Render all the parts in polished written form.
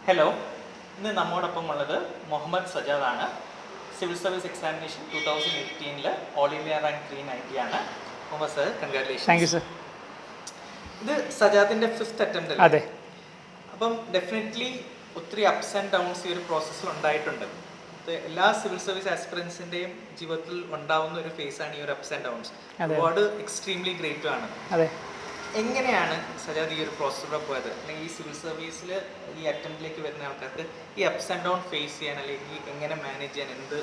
Hello, ഇന്ന് നമ്മോടൊപ്പം ഉള്ളത് മുഹമ്മദ് സജാദാണ്. Civil service examination 2018 all India rank 390 ആണ്. Muhammad sir, congratulation. Thank you sir. ഇത് സജാദിൻ്റെ 5th അറ്റംപ്റ്റ് അല്ലേ? അതെ. അപ്പം ഡെഫിനറ്റ്ലി ഒത്തിരി അപ്സ് ആൻഡ് ഡൗൺസ് ഈ ഒരു പ്രോസസ്സിൽ ഉണ്ടായിട്ടുണ്ട്. എല്ലാ സിവിൽ സർവീസ് ആസ്പിറൻസിൻ്റെയും ജീവിതത്തിൽ ഉണ്ടാവുന്ന ഒരു ഫേസാണ് ഈ ഒരു അപ്സ് ആൻഡ് ഡൗൺസ്. ഒരുപാട് എക്സ്ട്രീംലി ഗ്രേറ്റും ആണ്. അതെ. എങ്ങനെയാണ് സജാദ് ഈ ഒരു പ്രോസസ്സിലൂടെ പോയത്? അല്ലെങ്കിൽ ഈ സിവിൽ സർവീസിൽ ഈ അറ്റംപ്റ്റിലേക്ക് വരുന്ന ആൾക്കാർക്ക് ഈ അപ്സ് ആൻഡ് ഡൗൺ ഫേസ് ചെയ്യാൻ അല്ലെങ്കിൽ എങ്ങനെ മാനേജ് ചെയ്യാൻ എന്ത്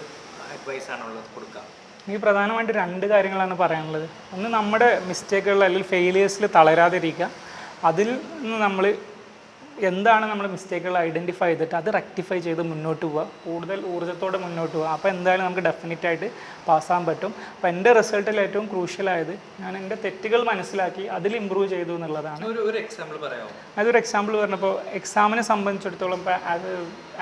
അഡ്വൈസ് ആണുള്ളത് കൊടുക്കുക? എനിക്ക് പ്രധാനമായിട്ട് 2 കാര്യങ്ങളാണ് പറയാനുള്ളത്. ഒന്ന്, നമ്മുടെ മിസ്റ്റേക്കുകളിൽ അല്ലെങ്കിൽ ഫെയിലിയേഴ്സിൽ തളരാതിരിക്കുക. അതിൽ നിന്ന് നമ്മൾ എന്താണ് നമ്മുടെ മിസ്റ്റേക്കുകൾ ഐഡൻറ്റിഫൈ ചെയ്തിട്ട് അത് റെക്ടിഫൈ ചെയ്ത് മുന്നോട്ട് പോവുക, കൂടുതൽ ഊർജ്ജത്തോടെ മുന്നോട്ട് പോവുക. അപ്പോൾ എന്തായാലും നമുക്ക് ഡെഫിനറ്റായിട്ട് പാസ്സാകാൻ പറ്റും. അപ്പോൾ എൻ്റെ റിസൾട്ടിൽ ഏറ്റവും ക്രൂഷ്യലായത് ഞാൻ എൻ്റെ തെറ്റുകൾ മനസ്സിലാക്കി അതിൽ ഇമ്പ്രൂവ് ചെയ്തു എന്നുള്ളതാണ്. ഒരു എക്സാമ്പിൾ പറയാമോ? അതൊരു എക്സാമ്പിൾ പറഞ്ഞപ്പോൾ, എക്സാമിനെ സംബന്ധിച്ചിടത്തോളം ഇപ്പോൾ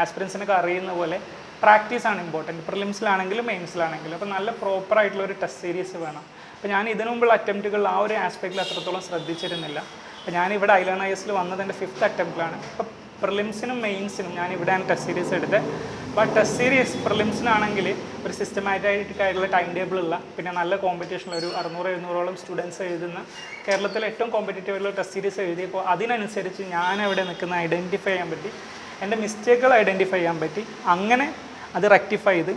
ആസ്പിറൻസിനൊക്കെ അറിയുന്ന പോലെ പ്രാക്ടീസാണ് ഇമ്പോർട്ടൻറ്റ്. പ്രിലിംസിലാണെങ്കിലും മെയിൻസിലാണെങ്കിലും. അപ്പോൾ നല്ല പ്രോപ്പറായിട്ടുള്ള ഒരു ടെസ്റ്റ് സീരീസ് വേണം. അപ്പോൾ ഞാൻ ഇതിനു മുമ്പുള്ള അറ്റംപ്റ്റുകളിൽ ആ ഒരു ആസ്പെക്റ്റിൽ അത്രത്തോളം ശ്രദ്ധിച്ചിരുന്നില്ല. അപ്പോൾ ഞാനിവിടെ ഐലൺ IS വന്നത് എൻ്റെ 5th അറ്റംപ്റ്റിലാണ്. അപ്പോൾ പ്രിലിംസിനും മെയിൻസിനും ഞാൻ ഇവിടെയാണ് ടെസ്റ്റ് സീരീസ് എടുത്തത്. അപ്പോൾ ടെസ്റ്റ് സീരീസ് പ്രിലിംസിനാണെങ്കിൽ ഒരു സിസ്റ്റമാറ്റിക് ആയിട്ടുള്ള ടൈം ടേബിൾ ഉള്ള, പിന്നെ നല്ല കോമ്പറ്റീഷനുള്ള ഒരു 600-700ഓളം സ്റ്റുഡൻസ് എഴുതുന്ന കേരളത്തിലെ ഏറ്റവും കോമ്പറ്റേറ്റീവ് ആയിട്ടുള്ള ടെസ്റ്റ് സീരീസ് എഴുതിയപ്പോൾ അതിനനുസരിച്ച് ഞാൻ എവിടെ നിൽക്കുന്ന ഐഡൻറ്റിഫൈ ചെയ്യാൻ പറ്റി, എൻ്റെ മിസ്റ്റേക്കുകൾ ഐഡൻറ്റിഫൈ ചെയ്യാൻ പറ്റി. അങ്ങനെ അത് റെക്ടിഫൈ ചെയ്ത്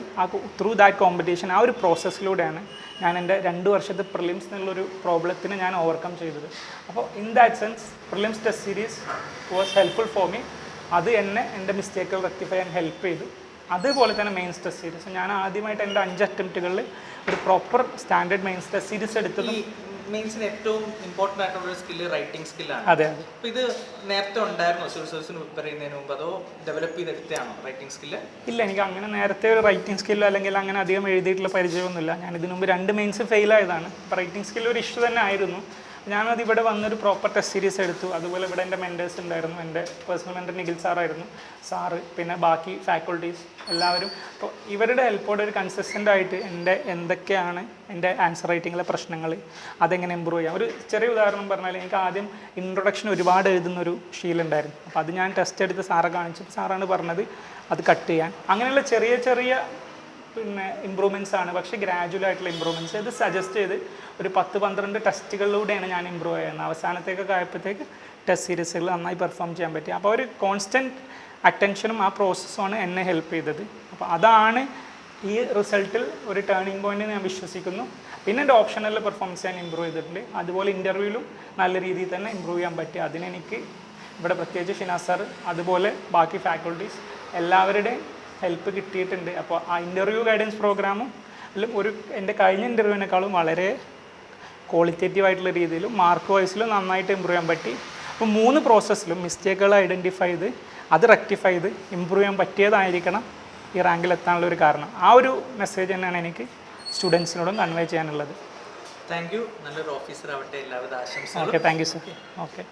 ത്രൂ ദാറ്റ് കോമ്പറ്റീഷൻ ആ ഒരു പ്രോസസ്സിലൂടെയാണ് ഞാൻ എൻ്റെ 2 വർഷത്തെ പ്രിലിംസ് എന്നുള്ളൊരു പ്രോബ്ലത്തിന് ഞാൻ ഓവർകം ചെയ്തത്. അപ്പോൾ in that sense prelims test series was helpful for me. അത് എന്നെ എൻ്റെ മിസ്റ്റേക്കുകൾ റെക്ടിഫൈ ചെയ്യാൻ ഹെൽപ്പ് ചെയ്തു. അതുപോലെ തന്നെ മെയിൻസ് ടെസ്റ്റ് സീരീസ് ഞാൻ ആദ്യമായിട്ട് എൻ്റെ 5 അറ്റംപ്റ്റുകളിൽ ഒരു proper standard mains test series എടുത്തതും. മെയിൻസിന് ഏറ്റവും ഇമ്പോർട്ടൻ്റ് ആയിട്ടുള്ള ഒരു സ്കില്ല് റൈറ്റിംഗ് സ്കില്ലാണ്. അതെ. അപ്പോൾ ഇത് നേരത്തെ ഉണ്ടായിരുന്നോ സിവിൽ സർവീസിന് പ്രിപ്പയർ ചെയ്യുന്നതിന് മുമ്പ്, അതോ ഡെവലപ്പ് ചെയ്തെടുത്തതാണോ റൈറ്റിംഗ് സ്കില്ല്? ഇല്ല, എനിക്ക് അങ്ങനെ നേരത്തെ ഒരു റൈറ്റിംഗ് സ്കില്ലോ അല്ലെങ്കിൽ അങ്ങനെ അധികം എഴുതിയിട്ടുള്ള പരിചയമൊന്നുമില്ല. ഞാൻ ഇതിനു മുമ്പ് 2 മെയിൻസ് ഫെയിലായതാണ്. അപ്പോൾ റൈറ്റിംഗ് സ്കില്ല് ഒരു ഇഷ്യൂ തന്നെ ആയിരുന്നു. ഞാനത് ഇവിടെ വന്നൊരു പ്രോപ്പർ ടെസ്റ്റ് സീരീസ് എടുത്തു. അതുപോലെ ഇവിടെ എൻ്റെ മെൻറ്റേഴ്സ് ഉണ്ടായിരുന്നു. എൻ്റെ പേഴ്സണൽ മെൻറ്റർ നിഖിൽ സാറായിരുന്നു, സാറ്, പിന്നെ ബാക്കി ഫാക്കൾട്ടീസ് എല്ലാവരും. അപ്പോൾ ഇവരുടെ ഹെൽപ്പോടെ ഒരു കൺസിസ്റ്റൻ്റ് ആയിട്ട് എൻ്റെ എന്തൊക്കെയാണ് എൻ്റെ ആൻസർ റൈറ്റിങ്ങിലെ പ്രശ്നങ്ങൾ, അതെങ്ങനെ ഇമ്പ്രൂവ് ചെയ്യാം. ഒരു ചെറിയ ഉദാഹരണം പറഞ്ഞാൽ, എനിക്ക് ആദ്യം ഇൻട്രൊഡക്ഷൻ ഒരുപാട് എഴുതുന്നൊരു ശീലമുണ്ടായിരുന്നു. അപ്പോൾ അത് ഞാൻ ടെസ്റ്റ് എടുത്ത് സാറെ കാണിച്ചപ്പോൾ സാറാണ് പറഞ്ഞത് അത് കട്ട് ചെയ്യാൻ. അങ്ങനെയുള്ള ചെറിയ ചെറിയ പിന്നെ ഇമ്പ്രൂവ്മെൻറ്റ്സ് ആണ്, പക്ഷേ ഗ്രാജുവൽ ആയിട്ടുള്ള ഇമ്പ്രൂവ്മെൻറ്റ്സ്. ഇത് സജസ്റ്റ് ചെയ്ത് ഒരു 10-12 ടെസ്റ്റുകളിലൂടെയാണ് ഞാൻ ഇമ്പ്രൂവ് ചെയ്യുന്നത്. അവസാനത്തേക്കൊക്കെ ആയപ്പോഴത്തേക്ക് ടെസ്റ്റ് സീരീസുകൾ നന്നായി പെർഫോം ചെയ്യാൻ പറ്റി. അപ്പോൾ ഒരു കോൺസ്റ്റൻറ്റ് അറ്റൻഷനും ആ പ്രോസസ്സുമാണ് എന്നെ ഹെൽപ്പ് ചെയ്തത്. അപ്പോൾ അതാണ് ഈ റിസൾട്ടിൽ ഒരു ടേണിംഗ് പോയിന്റ് ഞാൻ വിശ്വസിക്കുന്നു. പിന്നെ എൻ്റെ ഓപ്ഷണലിലെ പെർഫോമൻസ് ഞാൻ ഇമ്പ്രൂവ് ചെയ്തിട്ടുണ്ട്. അതുപോലെ ഇൻ്റർവ്യൂവിലും നല്ല രീതിയിൽ തന്നെ ഇമ്പ്രൂവ് ചെയ്യാൻ പറ്റി. അതിനെനിക്ക് ഇവിടെ പ്രത്യേകിച്ച് ഷിനാസ് സാർ, അതുപോലെ ബാക്കി ഫാക്കൾട്ടീസ് എല്ലാവരുടെയും ഹെൽപ്പ് കിട്ടിയിട്ടുണ്ട്. അപ്പോൾ ആ ഇൻ്റർവ്യൂ ഗൈഡൻസ് പ്രോഗ്രാമും ഒരു എൻ്റെ കഴിഞ്ഞ ഇൻ്റർവ്യൂവിനേക്കാളും വളരെ ക്വാളിറ്റേറ്റീവ് ആയിട്ടുള്ള രീതിയിലും മാർക്ക് വൈസിലും നന്നായിട്ട് ഇമ്പ്രൂവ് ചെയ്യാൻ പറ്റി. അപ്പോൾ 3 പ്രോസസ്സിലും മിസ്റ്റേക്കുകൾ ഐഡൻറ്റിഫൈ ചെയ്ത് അത് റെക്ടിഫൈ ചെയ്ത് ഇമ്പ്രൂവ് ചെയ്യാൻ പറ്റിയതായിരിക്കണം ഈ റാങ്കിലെത്താനുള്ള ഒരു കാരണം. ആ ഒരു മെസ്സേജ് തന്നെയാണ് എനിക്ക് സ്റ്റുഡൻസിനോടും കൺവേ ചെയ്യാനുള്ളത്. Thank you. നല്ലൊരു ഓഫീസർ ആവട്ടെ. എല്ലാവിധ ആശംസകളും. Okay, thank you sir. Okay.